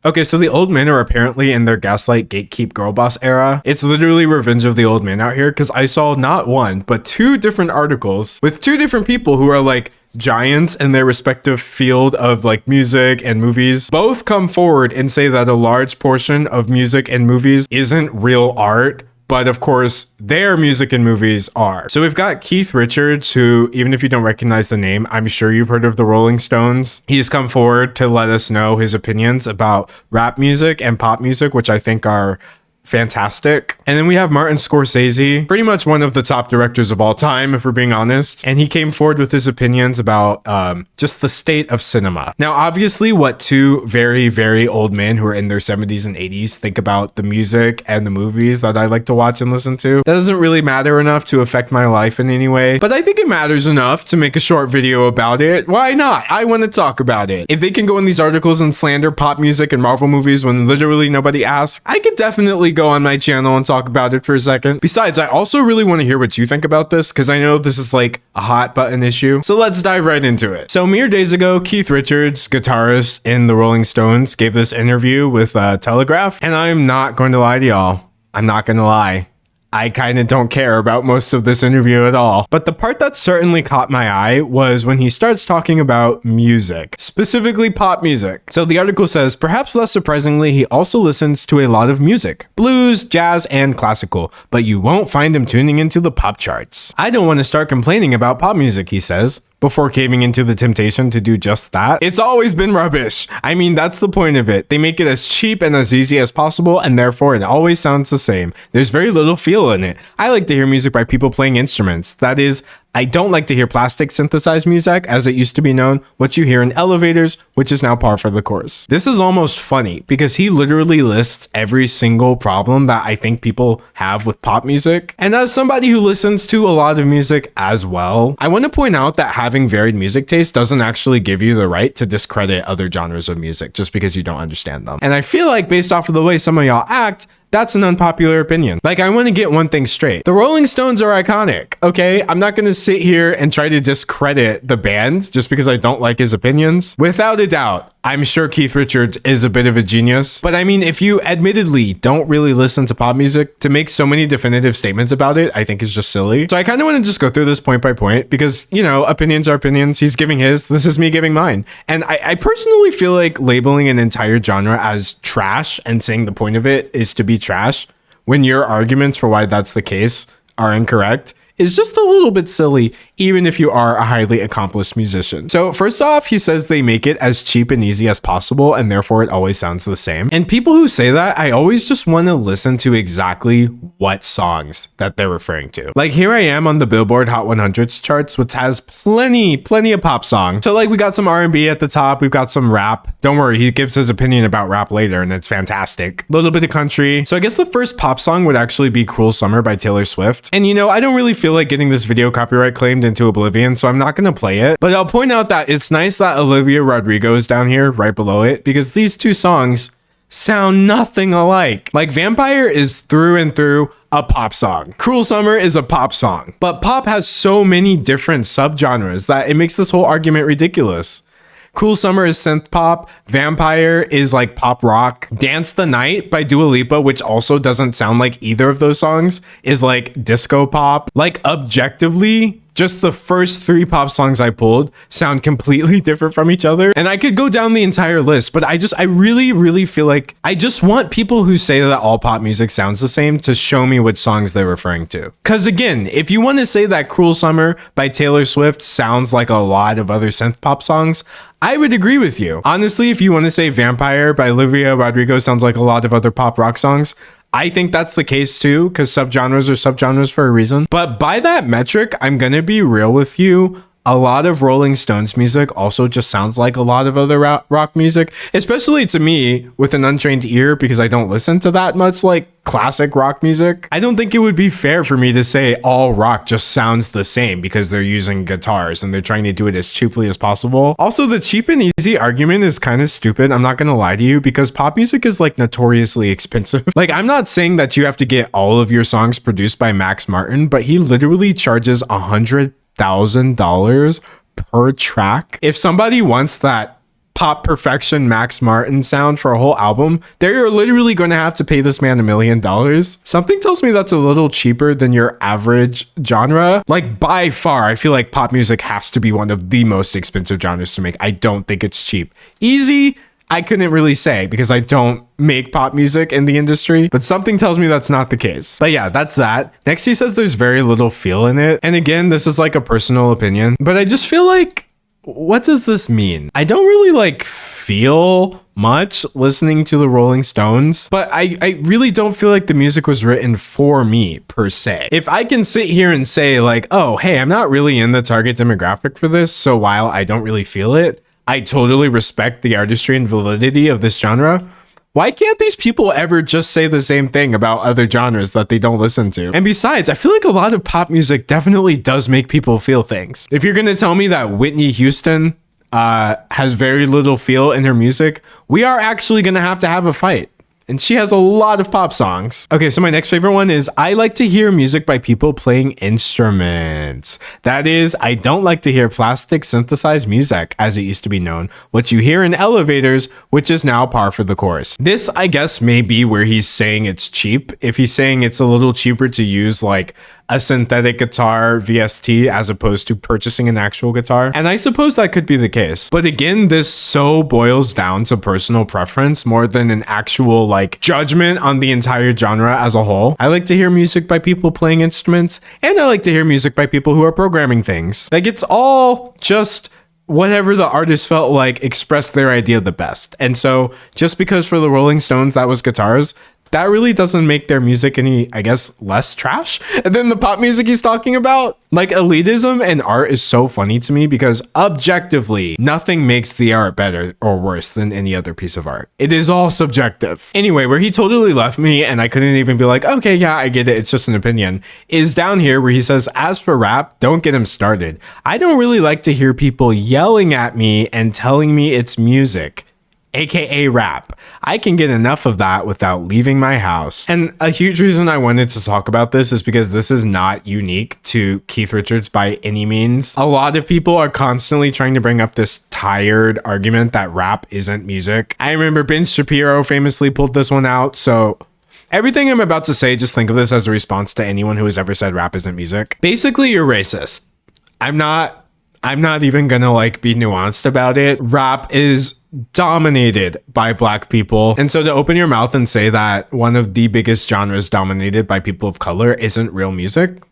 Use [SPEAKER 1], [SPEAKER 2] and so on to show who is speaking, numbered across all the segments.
[SPEAKER 1] Okay, so the old men are apparently in their gaslight gatekeep girl boss era. It's literally revenge of the old men out here because I saw not one, but two different articles with two different people who are like giants in their respective field of like music and movies. Both come forward and say that a large portion of music and movies isn't real art. But of course, their music and movies are. So we've got Keith Richards, who, even if you don't recognize the name, I'm sure you've heard of the Rolling Stones. He's come forward to let us know his opinions about rap music and pop music, which I think are fantastic. And then we have Martin Scorsese, pretty much one of the top directors of all time, if we're being honest. And he came forward with his opinions about just the state of cinema. Now, obviously, what two very, very old men who are in their 70s and 80s think about the music and the movies that I like to watch and listen to, that doesn't really matter enough to affect my life in any way. But I think it matters enough to make a short video about it. Why not? I want to talk about it. If they can go in these articles and slander pop music and Marvel movies when literally nobody asks, I could definitely go on my channel and talk about it for a second. Besides, I also really want to hear what you think about this because I know this is like a hot button issue. So let's dive right into it. So mere days ago, Keith Richards, guitarist in the Rolling Stones, gave this interview with Telegraph. And I'm not going to lie to y'all. I'm not going to lie. I kind of don't care about most of this interview at all. But the part that certainly caught my eye was when he starts talking about music, specifically pop music. So the article says, perhaps less surprisingly, he also listens to a lot of music, blues, jazz, and classical, but you won't find him tuning into the pop charts. I don't want to start complaining about pop music, he says, before caving into the temptation to do just that. It's always been rubbish. I mean, that's the point of it. They make it as cheap and as easy as possible, and therefore it always sounds the same. There's very little feel in it. I like to hear music by people playing instruments. That is, I don't like to hear plastic synthesized music, as it used to be known, what you hear in elevators, which is now par for the course. This is almost funny because he literally lists every single problem that I think people have with pop music. And as somebody who listens to a lot of music as well, I want to point out that having varied music taste doesn't actually give you the right to discredit other genres of music just because you don't understand them. And I feel like based off of the way some of y'all act, that's an unpopular opinion. Like, I want to get one thing straight. The Rolling Stones are iconic, okay? I'm not going to sit here and try to discredit the band just because I don't like his opinions. Without a doubt, I'm sure Keith Richards is a bit of a genius. But I mean, if you admittedly don't really listen to pop music, to make so many definitive statements about it, I think is just silly. So I kind of want to just go through this point by point because, you know, opinions are opinions. He's giving his, this is me giving mine. And I personally feel like labeling an entire genre as trash and saying the point of it is to be trash when your arguments for why that's the case are incorrect is just a little bit silly, even if you are a highly accomplished musician. So first off, he says they make it as cheap and easy as possible, and therefore it always sounds the same. And people who say that, I always just want to listen to exactly what songs that they're referring to. Like here I am on the Billboard Hot 100s charts, which has plenty of pop songs. So like we got some R&B at the top, we've got some rap. Don't worry, he gives his opinion about rap later, and it's fantastic. A little bit of country. So I guess the first pop song would actually be Cruel Summer by Taylor Swift. And you know, I don't really feel like getting this video copyright claimed into oblivion, so I'm not going to play it. But I'll point out that it's nice that Olivia Rodrigo is down here right below it because these two songs sound nothing alike. Like Vampire is through and through a pop song. Cruel Summer is a pop song. But pop has so many different subgenres that it makes this whole argument ridiculous. Cruel Summer is synth pop. Vampire is like pop rock. Dance the Night by Dua Lipa, which also doesn't sound like either of those songs, is like disco pop. Like objectively, just the first three pop songs I pulled sound completely different from each other. And I could go down the entire list, but I really feel like I just want people who say that all pop music sounds the same to show me which songs they're referring to. Cause again, if you want to say that Cruel Summer by Taylor Swift sounds like a lot of other synth pop songs, I would agree with you. Honestly, if you want to say Vampire by Olivia Rodrigo sounds like a lot of other pop rock songs, I think that's the case too, because subgenres are subgenres for a reason. But by that metric, I'm going to be real with you. A lot of Rolling Stones music also just sounds like a lot of other rock music, especially to me with an untrained ear because I don't listen to that much like classic rock music. I don't think it would be fair for me to say all rock just sounds the same because they're using guitars and they're trying to do it as cheaply as possible. Also, the cheap and easy argument is kind of stupid. I'm not going to lie to you because pop music is like notoriously expensive. Like I'm not saying that you have to get all of your songs produced by Max Martin, but he literally charges $100,000 per track. If somebody wants that pop perfection Max Martin sound for a whole album, they're literally going to have to pay this man $1 million. Something tells me that's a little cheaper than your average genre. Like by far, I feel like pop music has to be one of the most expensive genres to make. I don't think it's cheap. Easy, I couldn't really say because I don't make pop music in the industry, but something tells me that's not the case. But yeah, that's that. Next, he says there's very little feel in it. And again, this is like a personal opinion, but I just feel like, what does this mean? I don't really like feel much listening to the Rolling Stones, but I really don't feel like the music was written for me per se. If I can sit here and say like, oh, hey, I'm not really in the target demographic for this, so while I don't really feel it, I totally respect the artistry and validity of this genre. Why can't these people ever just say the same thing about other genres that they don't listen to? And besides, I feel like a lot of pop music definitely does make people feel things. If you're gonna tell me that Whitney Houston has very little feel in her music, we are actually gonna have a fight. And she has a lot of pop songs. Okay, so my next favorite one is I like to hear music by people playing instruments. That is, I don't like to hear plastic synthesized music, as it used to be known, what you hear in elevators, which is now par for the course. This, I guess, may be where he's saying it's cheap. If he's saying it's a little cheaper to use like a synthetic guitar VST as opposed to purchasing an actual guitar. And I suppose that could be the case. But again, this so boils down to personal preference more than an actual like judgment on the entire genre as a whole. I like to hear music by people playing instruments, and I like to hear music by people who are programming things. Like it's all just whatever the artist felt like expressed their idea the best. And so just because for the Rolling Stones that was guitars, that really doesn't make their music any, I guess, less trash than the pop music he's talking about. Like elitism and art is so funny to me because objectively, nothing makes the art better or worse than any other piece of art. It is all subjective. Anyway, where he totally left me and I couldn't even be like, okay, yeah, I get it, it's just an opinion, is down here where he says, as for rap, don't get him started. I don't really like to hear people yelling at me and telling me it's music, aka rap. I can get enough of that without leaving my house. And a huge reason I wanted to talk about this is because this is not unique to Keith Richards by any means. A lot of people are constantly trying to bring up this tired argument that rap isn't music. I remember Ben Shapiro famously pulled this one out, so everything I'm about to say, just think of this as a response to anyone who has ever said rap isn't music. Basically, you're racist. I'm not even gonna like be nuanced about it. Rap is dominated by Black people. And so to open your mouth and say that one of the biggest genres dominated by people of color isn't real music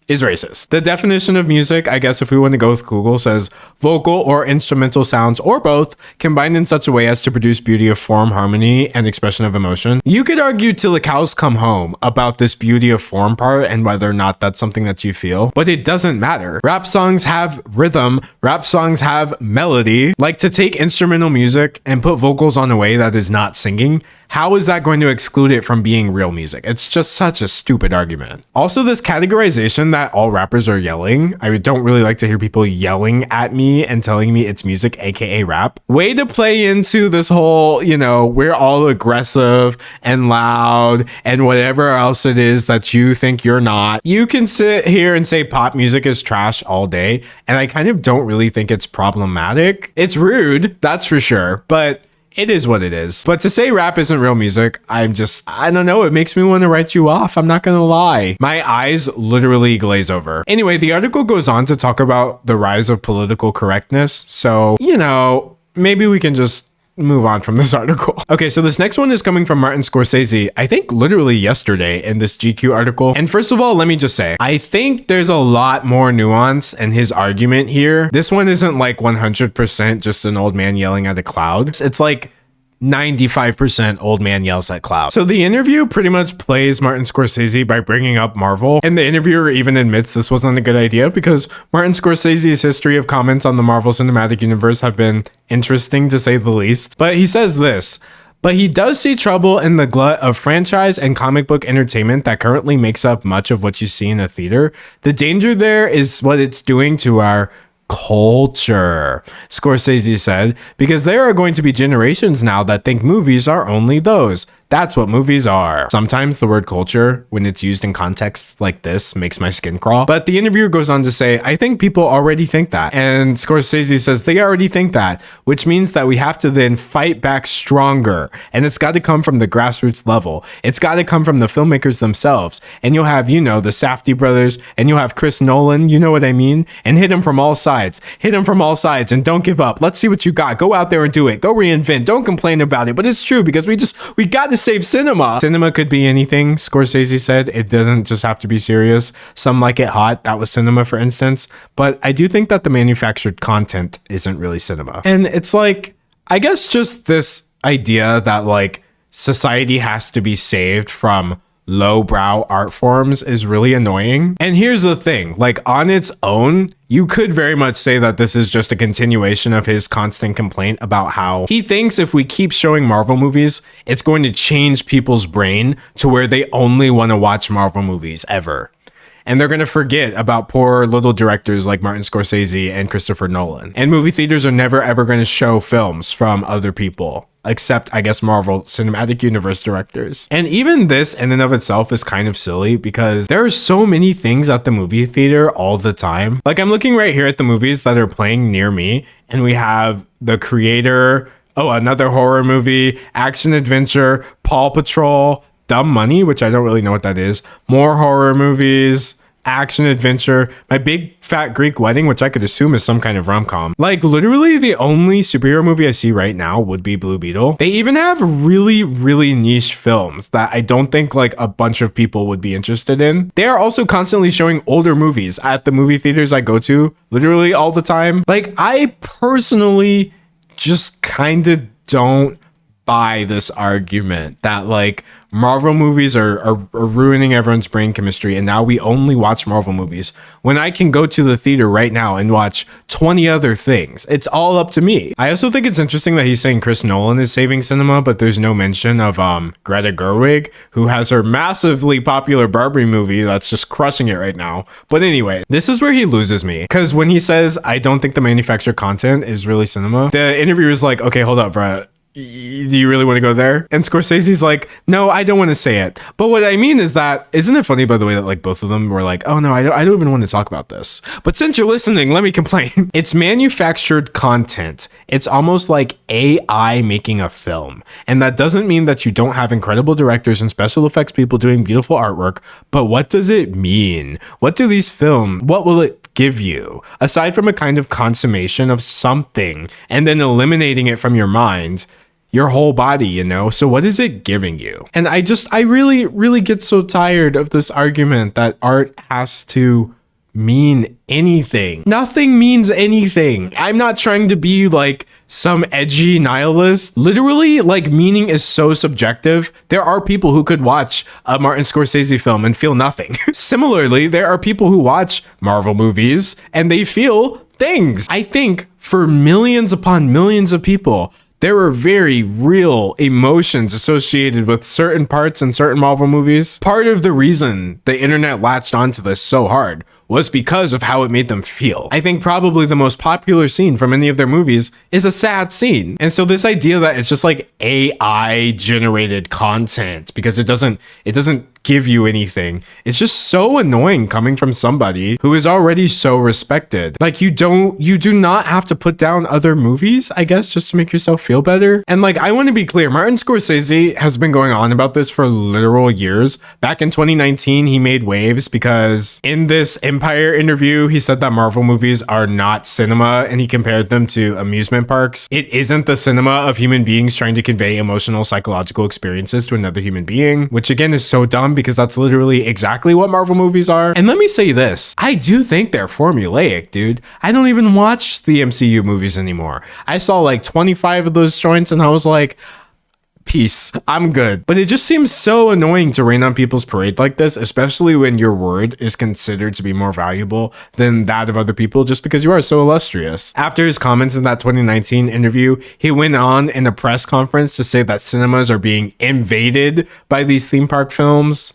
[SPEAKER 1] is racist. The definition of music, I guess if we want to go with Google, says vocal or instrumental sounds or both combined in such a way as to produce beauty of form, harmony, and expression of emotion. You could argue till the cows come home about this beauty of form part and whether or not that's something that you feel, but it doesn't matter. Rap songs have rhythm, rap songs have melody. Like to take instrumental music and put vocals on a way that is not singing, how is that going to exclude it from being real music? It's just such a stupid argument. Also, this categorization that all rappers are yelling, I don't really like to hear people yelling at me and telling me it's music, aka rap. Way to play into this whole, you know, we're all aggressive and loud and whatever else it is that you think you're not. You can sit here and say pop music is trash all day, and I kind of don't really think it's problematic. It's rude, that's for sure, but it is what it is. But to say rap isn't real music, I don't know, it makes me want to write you off. I'm not gonna lie. My eyes literally glaze over. Anyway, the article goes on to talk about the rise of political correctness. So, you know, maybe we can just move on from this article. Okay, so this next one is coming from Martin Scorsese, I think literally yesterday in this GQ article. And first of all, let me just say, I think there's a lot more nuance in his argument here. This one isn't like 100% just an old man yelling at a cloud. It's like 95% old man yells at cloud. So the interview pretty much plays Martin Scorsese by bringing up Marvel, and the interviewer even admits this wasn't a good idea because Martin Scorsese's history of comments on the Marvel Cinematic Universe have been interesting to say the least. But he says this: but he does see trouble in the glut of franchise and comic book entertainment that currently makes up much of what you see in a theater. The danger there is what it's doing to our culture, Scorsese said, because there are going to be generations now that think movies are only those. That's what movies are. Sometimes the word culture, when it's used in contexts like this, makes my skin crawl. But the interviewer goes on to say, I think people already think that. And Scorsese says they already think that, which means that we have to then fight back stronger. And it's got to come from the grassroots level. It's got to come from the filmmakers themselves. And you'll have, you know, the Safdie brothers, and you'll have Chris Nolan, you know what I mean? And hit him from all sides. Hit him from all sides and don't give up. Let's see what you got. Go out there and do it. Go reinvent. Don't complain about it. But it's true because we got to save cinema. Cinema could be anything, Scorsese said. It doesn't just have to be serious. Some like it hot. That was cinema, for instance. But I do think that the manufactured content isn't really cinema. And it's like, I guess just this idea that like society has to be saved from lowbrow art forms is really annoying. And here's the thing, like on its own, you could very much say that this is just a continuation of his constant complaint about how he thinks if we keep showing Marvel movies, it's going to change people's brain to where they only want to watch Marvel movies ever. And they're going to forget about poor little directors like Martin Scorsese and Christopher Nolan. And movie theaters are never ever going to show films from other people, except I guess Marvel Cinematic Universe directors. And even this in and of itself is kind of silly because there are so many things at the movie theater all the time. Like I'm looking right here at the movies that are playing near me, and we have The Creator, oh, another horror movie, action adventure, Paw Patrol, Dumb Money, which I don't really know what that is, more horror movies, action adventure, My Big Fat Greek Wedding, which I could assume is some kind of rom-com. Like literally the only superhero movie I see right now would be Blue Beetle. They even have really, really niche films that I don't think like a bunch of people would be interested in. They are also constantly showing older movies at the movie theaters I go to literally all the time. Like I personally just kind of don't buy this argument that like Marvel movies are ruining everyone's brain chemistry and now we only watch Marvel movies when I can go to the theater right now and watch 20 other things. It's all up to me. I also think it's interesting that he's saying Chris Nolan is saving cinema, but there's no mention of Greta Gerwig, who has her massively popular Barbie movie that's just crushing it right now. But anyway, this is where he loses me, because when he says, I don't think the manufactured content is really cinema, the interviewer is like, okay, hold up, Brett. Do you really want to go there? And Scorsese's like, no, I don't want to say it. But what I mean is that, isn't it funny, by the way, that like both of them were like, oh no, I don't even want to talk about this. But since you're listening, let me complain. It's manufactured content. It's almost like AI making a film. And that doesn't mean that you don't have incredible directors and special effects people doing beautiful artwork. But what does it mean? What do these film? What will it give you? Aside from a kind of consummation of something and then eliminating it from your mind, your whole body, you know? So what is it giving you? And I really, really get so tired of this argument that art has to mean anything. Nothing means anything. I'm not trying to be like some edgy nihilist. Literally, like meaning is so subjective. There are people who could watch a Martin Scorsese film and feel nothing. Similarly, there are people who watch Marvel movies and they feel things. I think for millions upon millions of people, there were very real emotions associated with certain parts in certain Marvel movies. Part of the reason the internet latched onto this so hard was because of how it made them feel. I think probably the most popular scene from any of their movies is a sad scene. And so this idea that it's just like AI generated content because it doesn't give you anything, it's just so annoying coming from somebody who is already so respected. Like you do not have to put down other movies, I guess, just to make yourself feel better. And like, I want to be clear, Martin Scorsese has been going on about this for literal years. Back in 2019, he made waves because in this Empire interview, he said that Marvel movies are not cinema and he compared them to amusement parks. It isn't the cinema of human beings trying to convey emotional, psychological experiences to another human being, which again is so dumb because that's literally exactly what Marvel movies are. And let me say this, I do think they're formulaic, dude. I don't even watch the MCU movies anymore. I saw like 25 of those joints and I was like, peace, I'm good. But it just seems so annoying to rain on people's parade like this, especially when your word is considered to be more valuable than that of other people just because you are so illustrious. After his comments in that 2019 interview, he went on in a press conference to say that cinemas are being invaded by these theme park films.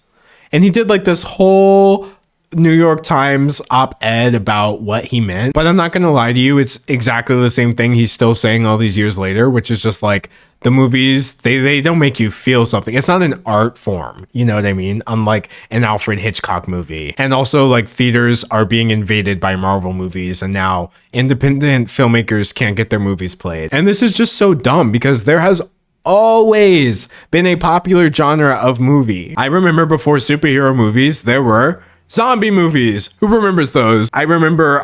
[SPEAKER 1] And he did like this whole New York Times op-ed about what he meant, but I'm not gonna lie to you, it's exactly the same thing he's still saying all these years later, which is just like, the movies, they don't make you feel something. It's not an art form, you know what I mean? Unlike an Alfred Hitchcock movie. And also, like, theaters are being invaded by Marvel movies, and now independent filmmakers can't get their movies played. And this is just so dumb because there has always been a popular genre of movie. I remember before superhero movies, there were zombie movies. Who remembers those? I remember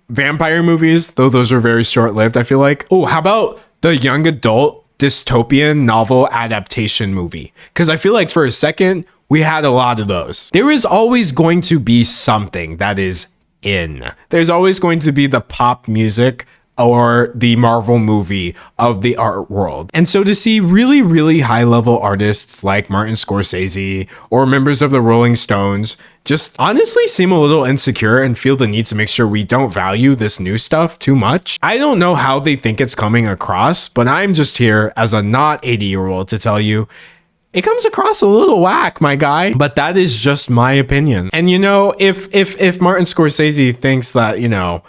[SPEAKER 1] vampire movies, though those were very short-lived, I feel like. Oh, how about the young adult dystopian novel adaptation movie? Because I feel like for a second, we had a lot of those. There is always going to be something that is in. There's always going to be the pop music or the Marvel movie of the art world. And so to see really, really high level artists like Martin Scorsese or members of the Rolling Stones just honestly seem a little insecure and feel the need to make sure we don't value this new stuff too much. I don't know how they think it's coming across, but I'm just here as a not 80-year-old to tell you, it comes across a little whack, my guy, but that is just my opinion. And you know, if Martin Scorsese thinks that, you know,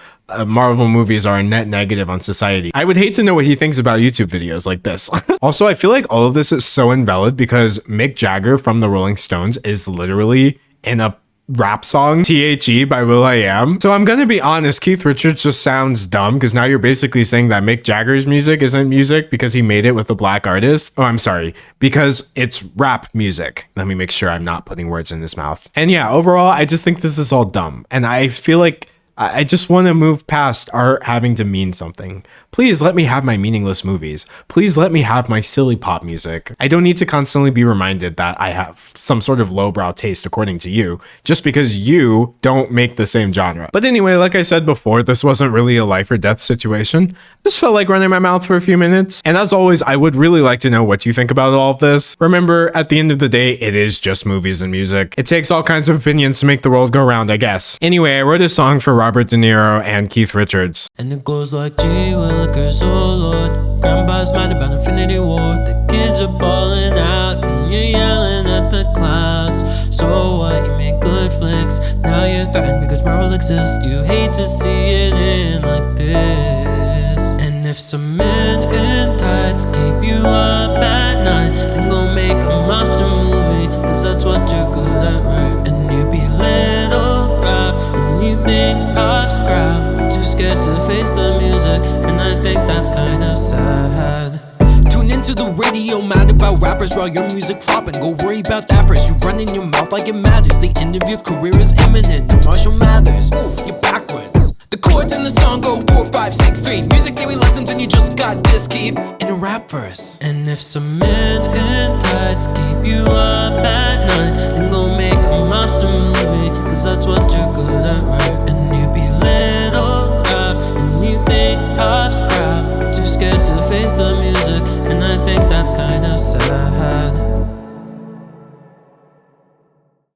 [SPEAKER 1] Marvel movies are a net negative on society, I would hate to know what he thinks about YouTube videos like this. Also, I feel like all of this is so invalid because Mick Jagger from the Rolling Stones is literally in a rap song, THE by will.i.am. So I'm gonna be honest, Keith Richards just sounds dumb because now you're basically saying that Mick Jagger's music isn't music because he made it with a black artist. Oh, I'm sorry, because it's rap music. Let me make sure I'm not putting words in his mouth. And yeah, overall, I just think this is all dumb. And I feel like I just want to move past art having to mean something. Please let me have my meaningless movies. Please let me have my silly pop music. I don't need to constantly be reminded that I have some sort of lowbrow taste according to you, just because you don't make the same genre. But anyway, like I said before, this wasn't really a life or death situation. Just felt like running my mouth for a few minutes. And as always, I would really like to know what you think about all of this. Remember, at the end of the day, it is just movies and music. It takes all kinds of opinions to make the world go round, I guess. Anyway, I wrote a song for Robert De Niro and Keith Richards.
[SPEAKER 2] And it goes like, gee, will it curse, oh Lord. Grandpa's mad about Infinity War. The kids are balling out and you're yelling at the clouds. So what, you make good flicks. Now you're threatened because Marvel exists. You hate to see it end like this. And if some men in tights keep you up at night, then go make a monster movie, cause that's what you're good at, right? And you be little rap, and you think pop's crap, but too scared to face the music, and I think that's kind of sad. Tune into the radio, mad about rappers while your music flopping. Go worry about that first. You run in your mouth like it matters. The end of your career is imminent. No Marshall Mathers, you're backwards. The chords in the song go 4, 5, 6, 3. Music theory lessons and you just got this keep in a rap verse. And if some men in tights keep you up at night, then go make a monster movie, cause that's what you're good at, right?